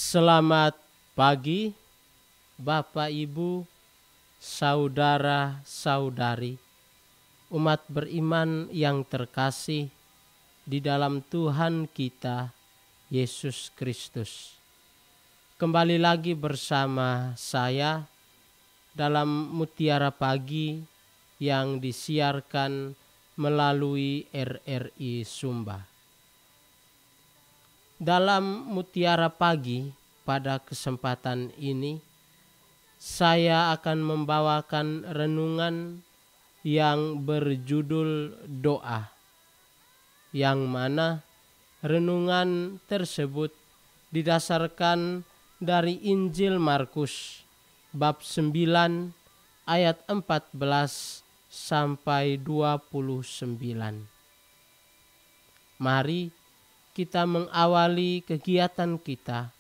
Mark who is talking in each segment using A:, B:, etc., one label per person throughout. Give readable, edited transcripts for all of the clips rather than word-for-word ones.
A: Selamat pagi, Bapak, Ibu, saudara-saudari, umat beriman yang terkasih di dalam Tuhan kita, Yesus Kristus. Kembali lagi bersama saya dalam Mutiara Pagi yang disiarkan melalui RRI Sumba. Dalam Mutiara Pagi pada kesempatan ini, saya akan membawakan renungan yang berjudul doa, yang mana renungan tersebut didasarkan dari Injil Markus bab 9 ayat 14 sampai 29. Mari kita mengawali kegiatan kita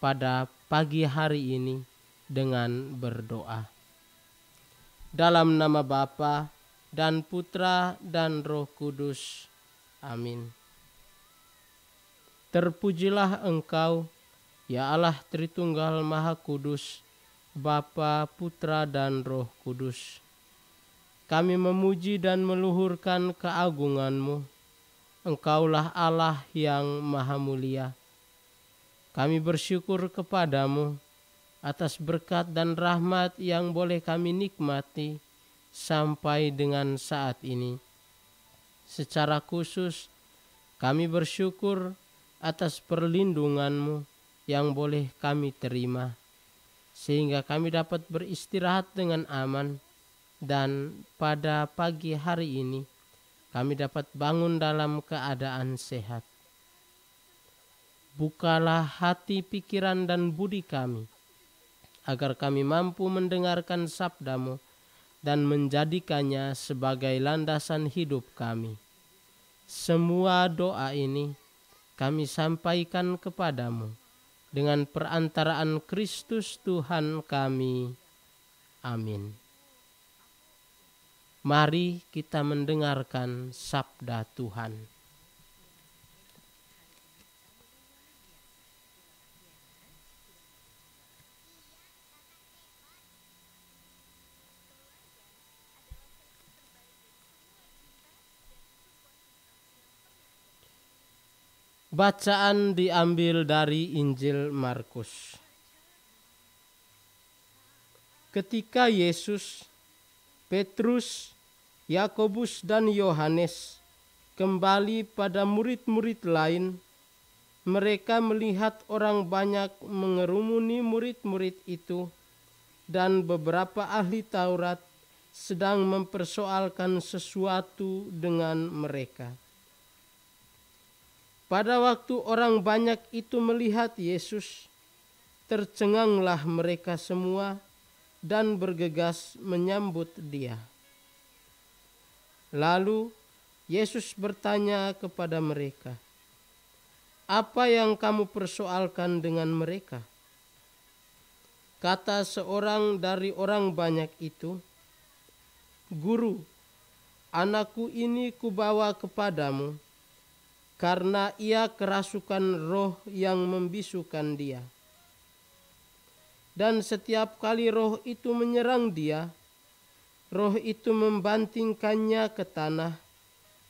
A: pada pagi hari ini dengan berdoa. Dalam nama Bapa dan Putra dan Roh Kudus. Amin. Terpujilah Engkau, ya Allah Tritunggal Maha Kudus, Bapa, Putra dan Roh Kudus. Kami memuji dan meluhurkan keagungan-Mu. Engkaulah Allah yang maha mulia. Kami bersyukur kepadamu atas berkat dan rahmat yang boleh kami nikmati sampai dengan saat ini. Secara khusus kami bersyukur atas perlindunganmu yang boleh kami terima, sehingga kami dapat beristirahat dengan aman, dan pada pagi hari ini kami dapat bangun dalam keadaan sehat. Bukalah hati, pikiran, dan budi kami, agar kami mampu mendengarkan sabda-Mu dan menjadikannya sebagai landasan hidup kami. Semua doa ini kami sampaikan kepadamu dengan perantaraan Kristus Tuhan kami. Amin. Mari kita mendengarkan sabda Tuhan. Bacaan diambil dari Injil Markus. Ketika Yesus, Petrus, Yakobus dan Yohanes kembali pada murid-murid lain, mereka melihat orang banyak mengerumuni murid-murid itu, dan beberapa ahli Taurat sedang mempersoalkan sesuatu dengan mereka. Pada waktu orang banyak itu melihat Yesus, tercenganglah mereka semua dan bergegas menyambut Dia. Lalu Yesus bertanya kepada mereka, "Apa yang kamu persoalkan dengan mereka?" Kata seorang dari orang banyak itu, "Guru, anakku ini kubawa kepadamu, karena ia kerasukan roh yang membisukan dia. Dan setiap kali roh itu menyerang dia, roh itu membantingkannya ke tanah,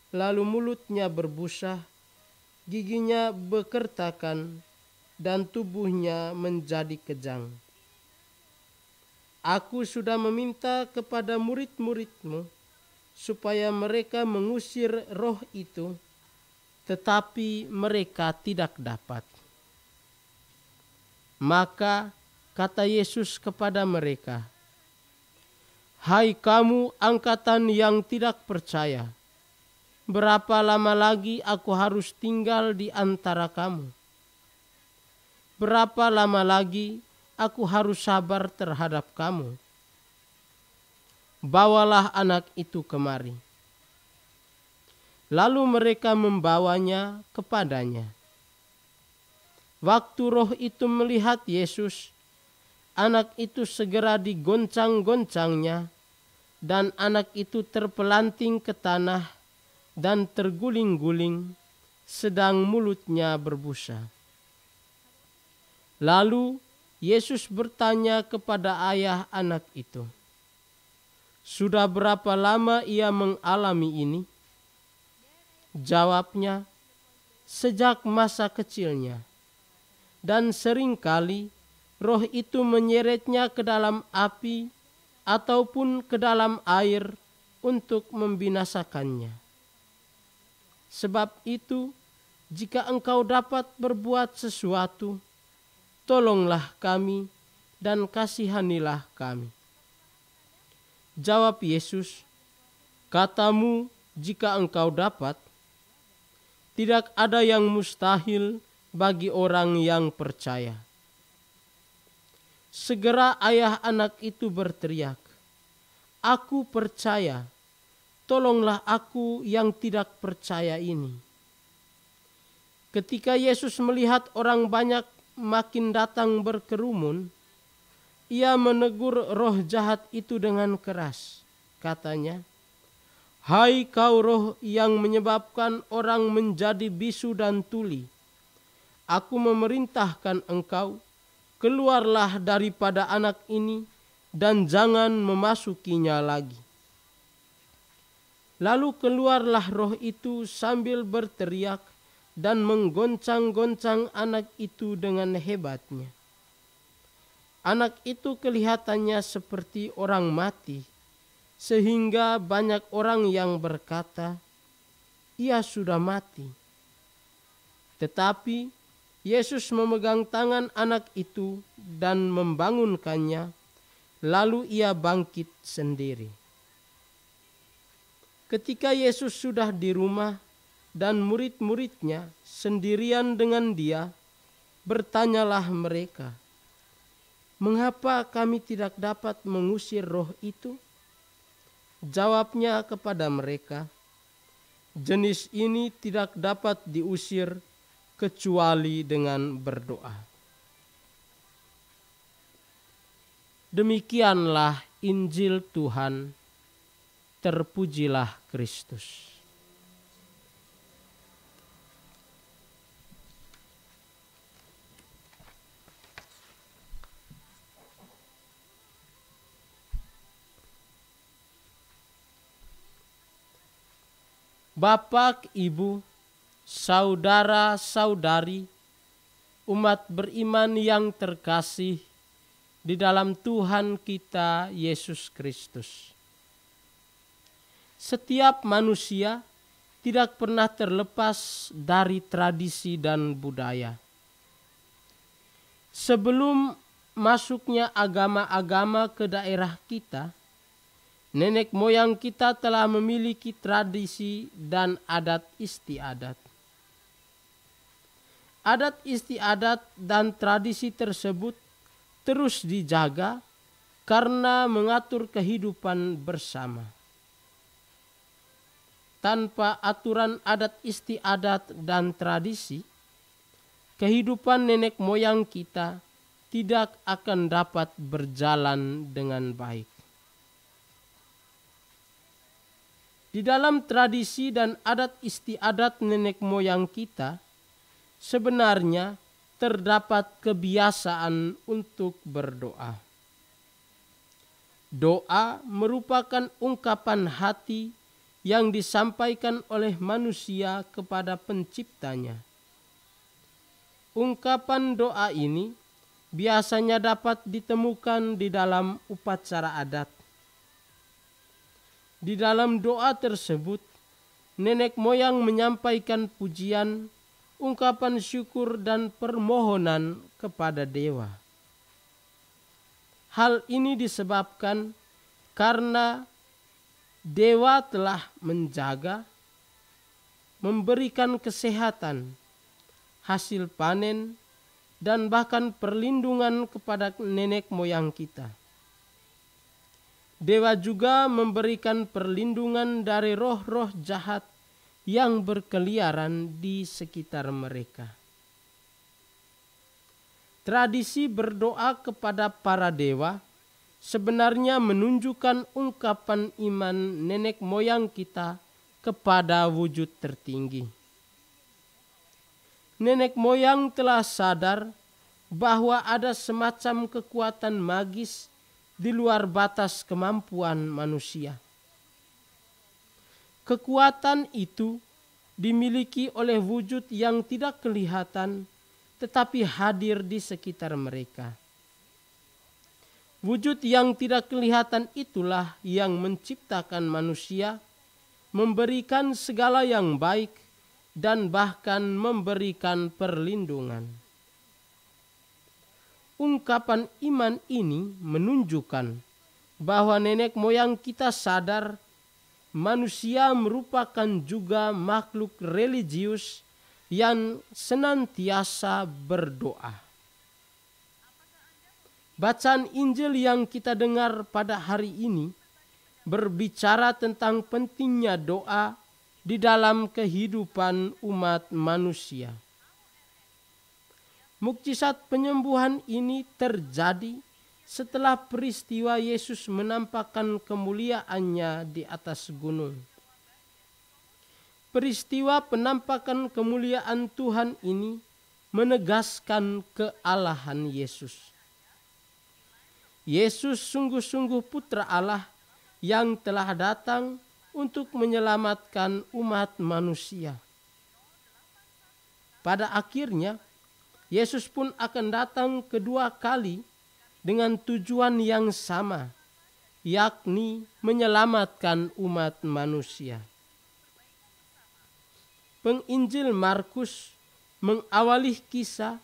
A: lalu mulutnya berbusa, giginya bekertakan, dan tubuhnya menjadi kejang. Aku sudah meminta kepada murid-muridmu supaya mereka mengusir roh itu, tetapi mereka tidak dapat." Maka kata Yesus kepada mereka, "Hai kamu angkatan yang tidak percaya, berapa lama lagi aku harus tinggal di antara kamu? Berapa lama lagi aku harus sabar terhadap kamu? Bawalah anak itu kemari." Lalu mereka membawanya kepadanya. Waktu roh itu melihat Yesus, anak itu segera digoncang-goncangnya, dan anak itu terpelanting ke tanah dan terguling-guling, sedang mulutnya berbusa. Lalu Yesus bertanya kepada ayah anak itu, "Sudah berapa lama ia mengalami ini?" Jawabnya, "Sejak masa kecilnya. Dan seringkali roh itu menyeretnya ke dalam api ataupun ke dalam air untuk membinasakannya. Sebab itu, jika engkau dapat berbuat sesuatu, tolonglah kami dan kasihanilah kami." Jawab Yesus, "Katamu, jika engkau dapat, tidak ada yang mustahil bagi orang yang percaya." Segera ayah anak itu berteriak, "Aku percaya, tolonglah aku yang tidak percaya ini." Ketika Yesus melihat orang banyak makin datang berkerumun, ia menegur roh jahat itu dengan keras. Katanya, "Hai kau roh yang menyebabkan orang menjadi bisu dan tuli, aku memerintahkan engkau, keluarlah daripada anak ini dan jangan memasukinya lagi." Lalu keluarlah roh itu sambil berteriak dan menggoncang-goncang anak itu dengan hebatnya. Anak itu kelihatannya seperti orang mati, sehingga banyak orang yang berkata, "Ia sudah mati." Tetapi Yesus memegang tangan anak itu dan membangunkannya, lalu ia bangkit sendiri. Ketika Yesus sudah di rumah dan murid-muridnya sendirian dengan dia, bertanyalah mereka, "Mengapa kami tidak dapat mengusir roh itu?" Jawabnya kepada mereka, "Jenis ini tidak dapat diusir kecuali dengan berdoa." Demikianlah Injil Tuhan. Terpujilah Kristus. Bapak, Ibu, saudara-saudari, umat beriman yang terkasih di dalam Tuhan kita Yesus Kristus. Setiap manusia tidak pernah terlepas dari tradisi dan budaya. Sebelum masuknya agama-agama ke daerah kita, nenek moyang kita telah memiliki tradisi dan adat istiadat. Adat istiadat dan tradisi tersebut terus dijaga karena mengatur kehidupan bersama. Tanpa aturan adat istiadat dan tradisi, kehidupan nenek moyang kita tidak akan dapat berjalan dengan baik. Di dalam tradisi dan adat istiadat nenek moyang kita, sebenarnya terdapat kebiasaan untuk berdoa. Doa merupakan ungkapan hati yang disampaikan oleh manusia kepada penciptanya. Ungkapan doa ini biasanya dapat ditemukan di dalam upacara adat. Di dalam doa tersebut, nenek moyang menyampaikan pujian, ungkapan syukur dan permohonan kepada dewa. Hal ini disebabkan karena dewa telah menjaga, memberikan kesehatan, hasil panen, dan bahkan perlindungan kepada nenek moyang kita. Dewa juga memberikan perlindungan dari roh-roh jahat yang berkeliaran di sekitar mereka. Tradisi berdoa kepada para dewa sebenarnya menunjukkan ungkapan iman nenek moyang kita kepada wujud tertinggi. Nenek moyang telah sadar bahwa ada semacam kekuatan magis di luar batas kemampuan manusia. Kekuatan itu dimiliki oleh wujud yang tidak kelihatan tetapi hadir di sekitar mereka. Wujud yang tidak kelihatan itulah yang menciptakan manusia, memberikan segala yang baik, dan bahkan memberikan perlindungan. Ungkapan iman ini menunjukkan bahwa nenek moyang kita sadar manusia merupakan juga makhluk religius yang senantiasa berdoa. Bacaan Injil yang kita dengar pada hari ini berbicara tentang pentingnya doa di dalam kehidupan umat manusia. Mukjizat penyembuhan ini terjadi setelah peristiwa Yesus menampakkan kemuliaannya di atas gunung. Peristiwa penampakan kemuliaan Tuhan ini menegaskan kealahan Yesus. Yesus sungguh-sungguh Putra Allah yang telah datang untuk menyelamatkan umat manusia. Pada akhirnya, Yesus pun akan datang kedua kali dengan tujuan yang sama, yakni menyelamatkan umat manusia. Penginjil Markus mengawali kisah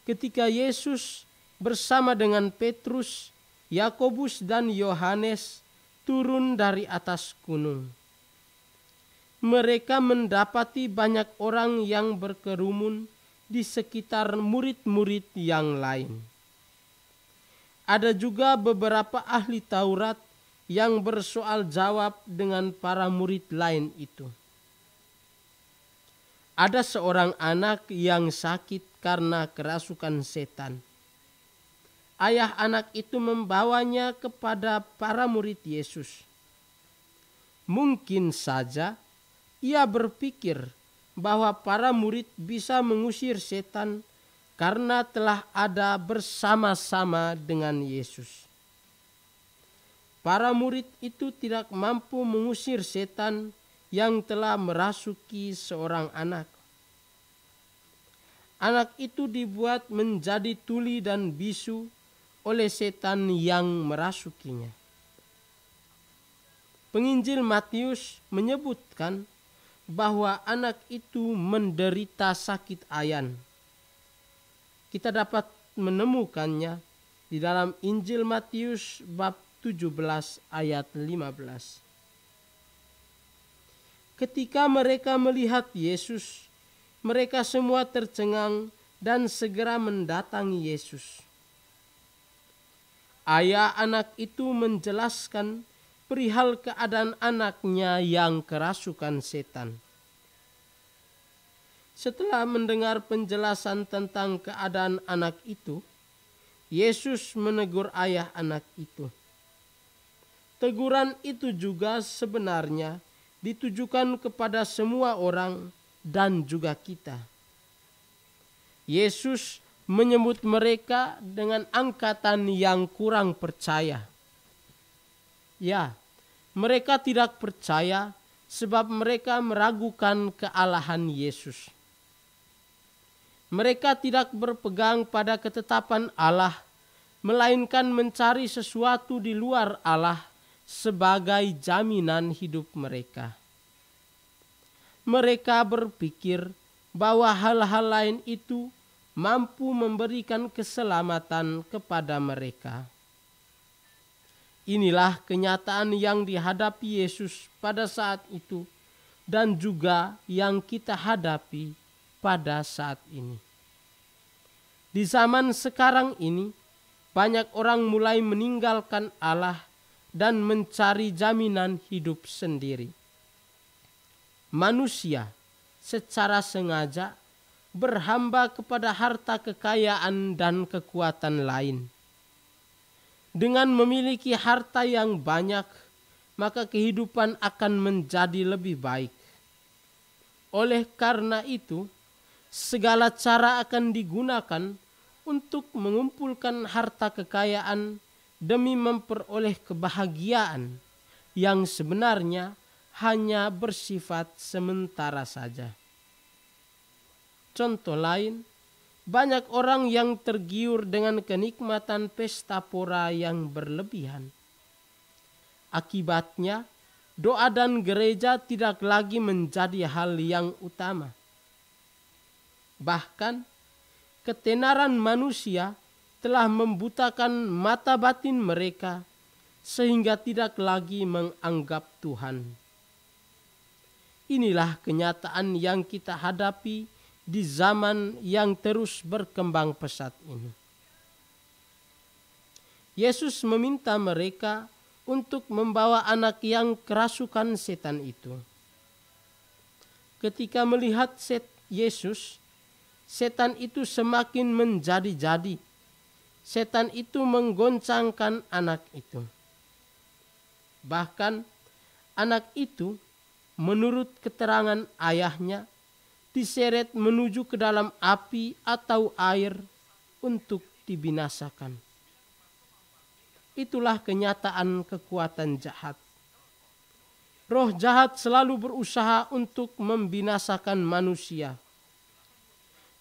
A: ketika Yesus bersama dengan Petrus, Yakobus dan Yohanes turun dari atas gunung. Mereka mendapati banyak orang yang berkerumun di sekitar murid-murid yang lain. Ada juga beberapa ahli Taurat yang bersoal jawab dengan para murid lain itu. Ada seorang anak yang sakit karena kerasukan setan. Ayah anak itu membawanya kepada para murid Yesus. Mungkin saja ia berpikir bahwa para murid bisa mengusir setan karena telah ada bersama-sama dengan Yesus. Para murid itu tidak mampu mengusir setan yang telah merasuki seorang anak. Anak itu dibuat menjadi tuli dan bisu oleh setan yang merasukinya. Penginjil Matius menyebutkan bahwa anak itu menderita sakit ayan. Kita dapat menemukannya di dalam Injil Matius bab 17 ayat 15. Ketika mereka melihat Yesus, mereka semua tercengang dan segera mendatangi Yesus. Ayah anak itu menjelaskan perihal keadaan anaknya yang kerasukan setan. Setelah mendengar penjelasan tentang keadaan anak itu, Yesus menegur ayah anak itu. Teguran itu juga sebenarnya ditujukan kepada semua orang dan juga kita. Yesus menyebut mereka dengan angkatan yang kurang percaya. Ya, mereka tidak percaya sebab mereka meragukan kealahan Yesus. Mereka tidak berpegang pada ketetapan Allah, melainkan mencari sesuatu di luar Allah sebagai jaminan hidup mereka. Mereka berpikir bahwa hal-hal lain itu mampu memberikan keselamatan kepada mereka. Inilah kenyataan yang dihadapi Yesus pada saat itu dan juga yang kita hadapi pada saat ini. Di zaman sekarang ini, banyak orang mulai meninggalkan Allah dan mencari jaminan hidup sendiri. Manusia secara sengaja berhamba kepada harta kekayaan dan kekuatan lain. Dengan memiliki harta yang banyak, maka kehidupan akan menjadi lebih baik. Oleh karena itu, segala cara akan digunakan untuk mengumpulkan harta kekayaan demi memperoleh kebahagiaan yang sebenarnya hanya bersifat sementara saja. Contoh lain, banyak orang yang tergiur dengan kenikmatan pesta pora yang berlebihan. Akibatnya, doa dan gereja tidak lagi menjadi hal yang utama. Bahkan, ketenaran manusia telah membutakan mata batin mereka sehingga tidak lagi menganggap Tuhan. Inilah kenyataan yang kita hadapi di zaman yang terus berkembang pesat ini. Yesus meminta mereka untuk membawa anak yang kerasukan setan itu. Ketika melihat Yesus, setan itu semakin menjadi-jadi. Setan itu menggoncangkan anak itu. Bahkan anak itu menurut keterangan ayahnya diseret menuju ke dalam api atau air untuk dibinasakan. Itulah kenyataan kekuatan jahat. Roh jahat selalu berusaha untuk membinasakan manusia.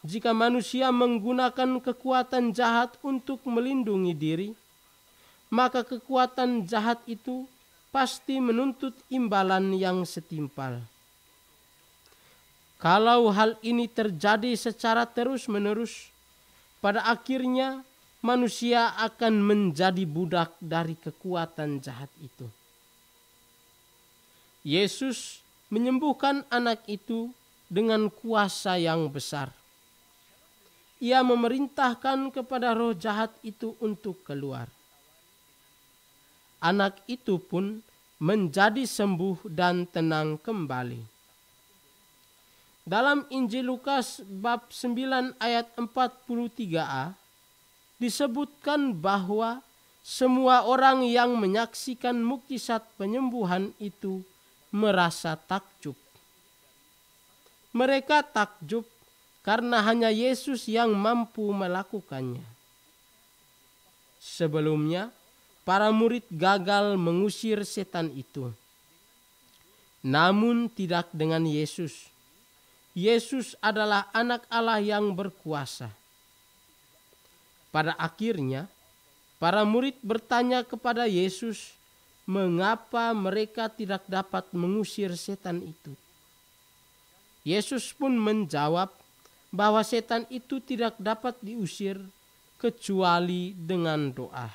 A: Jika manusia menggunakan kekuatan jahat untuk melindungi diri, maka kekuatan jahat itu pasti menuntut imbalan yang setimpal. Kalau hal ini terjadi secara terus-menerus, pada akhirnya manusia akan menjadi budak dari kekuatan jahat itu. Yesus menyembuhkan anak itu dengan kuasa yang besar. Ia memerintahkan kepada roh jahat itu untuk keluar. Anak itu pun menjadi sembuh dan tenang kembali. Dalam Injil Lukas bab 9 ayat 43a disebutkan bahwa semua orang yang menyaksikan mukjizat penyembuhan itu merasa takjub. Mereka takjub karena hanya Yesus yang mampu melakukannya. Sebelumnya, para murid gagal mengusir setan itu. Namun tidak dengan Yesus. Yesus adalah anak Allah yang berkuasa. Pada akhirnya, para murid bertanya kepada Yesus, mengapa mereka tidak dapat mengusir setan itu? Yesus pun menjawab bahwa setan itu tidak dapat diusir kecuali dengan doa.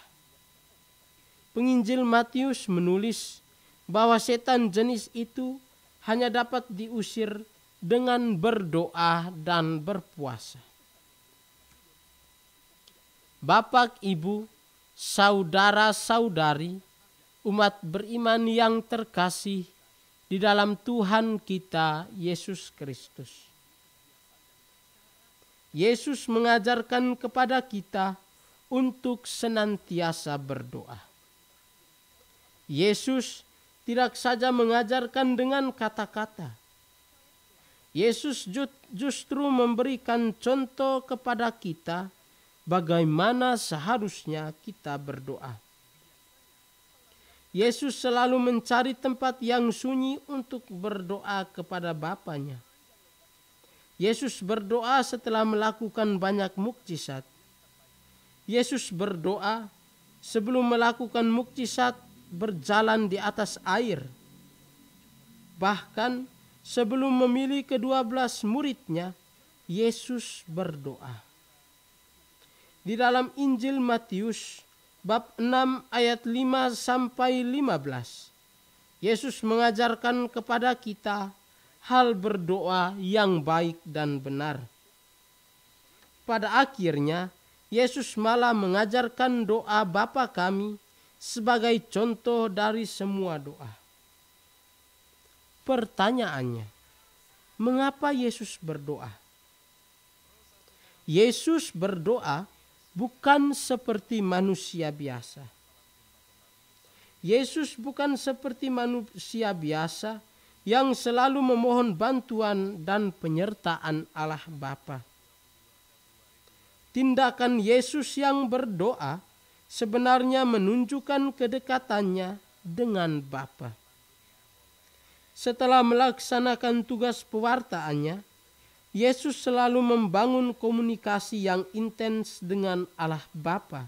A: Penginjil Matius menulis bahwa setan jenis itu hanya dapat diusir dengan berdoa dan berpuasa. Bapak, Ibu, saudara-saudari, umat beriman yang terkasih di dalam Tuhan kita Yesus Kristus. Yesus mengajarkan kepada kita untuk senantiasa berdoa. Yesus tidak saja mengajarkan dengan kata-kata. Yesus justru memberikan contoh kepada kita bagaimana seharusnya kita berdoa. Yesus selalu mencari tempat yang sunyi untuk berdoa kepada Bapanya. Yesus berdoa setelah melakukan banyak mukjizat. Yesus berdoa sebelum melakukan mukjizat berjalan di atas air. Bahkan sebelum memilih ke-12 muridnya, Yesus berdoa. Di dalam Injil Matius bab 6 ayat 5 sampai 15, Yesus mengajarkan kepada kita hal berdoa yang baik dan benar. Pada akhirnya, Yesus malah mengajarkan doa Bapa kami sebagai contoh dari semua doa. Pertanyaannya, mengapa Yesus berdoa? Yesus berdoa bukan seperti manusia biasa. Yesus bukan seperti manusia biasa yang selalu memohon bantuan dan penyertaan Allah Bapa. tindakan Yesus yang berdoa sebenarnya menunjukkan kedekatannya dengan Bapa. Setelah melaksanakan tugas pewartaannya, Yesus selalu membangun komunikasi yang intens dengan Allah Bapa.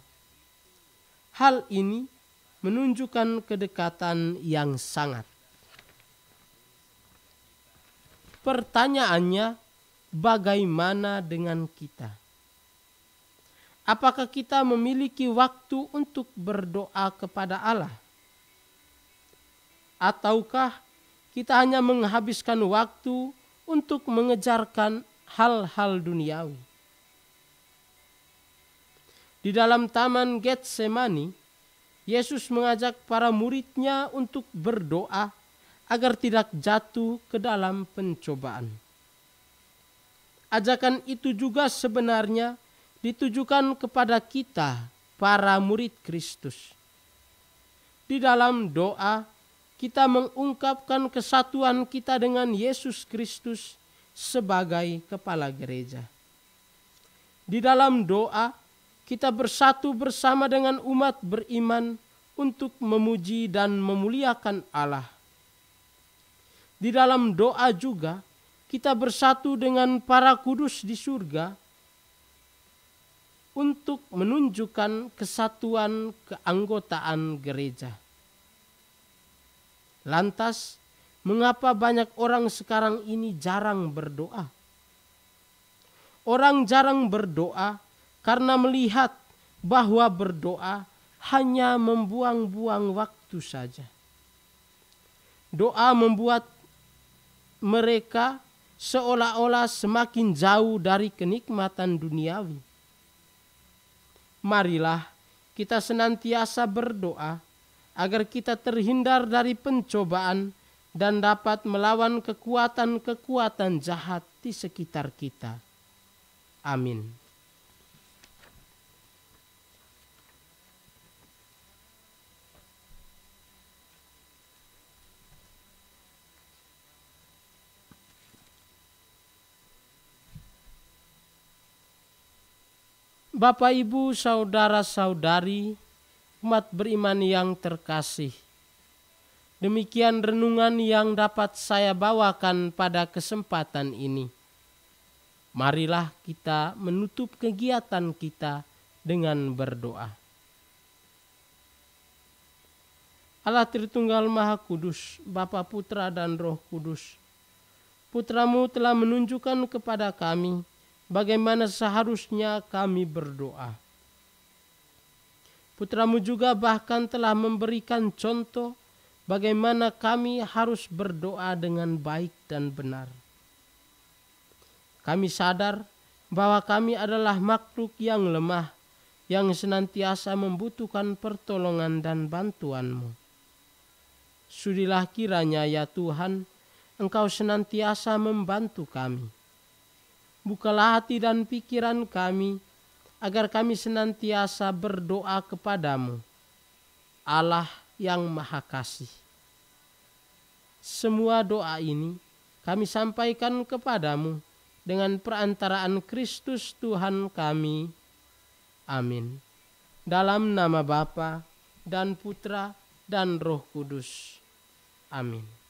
A: Hal ini menunjukkan kedekatan yang sangat. Pertanyaannya, bagaimana dengan kita? Apakah kita memiliki waktu untuk berdoa kepada Allah? Ataukah kita hanya menghabiskan waktu untuk mengejarkan hal-hal duniawi? Di dalam Taman Getsemani, Yesus mengajak para muridnya untuk berdoa agar tidak jatuh ke dalam pencobaan. Ajakan itu juga sebenarnya ditujukan kepada kita, para murid Kristus. Di dalam doa, kita mengungkapkan kesatuan kita dengan Yesus Kristus sebagai kepala gereja. Di dalam doa, kita bersatu bersama dengan umat beriman untuk memuji dan memuliakan Allah. Di dalam doa juga, kita bersatu dengan para kudus di surga untuk menunjukkan kesatuan keanggotaan gereja. Lantas, mengapa banyak orang sekarang ini jarang berdoa? Orang jarang berdoa karena melihat bahwa berdoa hanya membuang-buang waktu saja. Doa membuat mereka seolah-olah semakin jauh dari kenikmatan duniawi. Marilah kita senantiasa berdoa agar kita terhindar dari pencobaan dan dapat melawan kekuatan-kekuatan jahat di sekitar kita. Amin. Bapak, Ibu, saudara-saudari, umat beriman yang terkasih. Demikian renungan yang dapat saya bawakan pada kesempatan ini. Marilah kita menutup kegiatan kita dengan berdoa. Allah Tritunggal Maha Kudus, Bapa, Putra, dan Roh Kudus, Putra-Mu telah menunjukkan kepada kami bagaimana seharusnya kami berdoa. Putra-Mu juga bahkan telah memberikan contoh bagaimana kami harus berdoa dengan baik dan benar. Kami sadar bahwa kami adalah makhluk yang lemah, yang senantiasa membutuhkan pertolongan dan bantuan-Mu. Sudilah kiranya ya Tuhan, Engkau senantiasa membantu kami. Bukalah hati dan pikiran kami, agar kami senantiasa berdoa kepadamu, Allah yang Maha Kasih. Semua doa ini kami sampaikan kepadamu dengan perantaraan Kristus Tuhan kami. Amin. Dalam nama Bapa dan Putra dan Roh Kudus. Amin.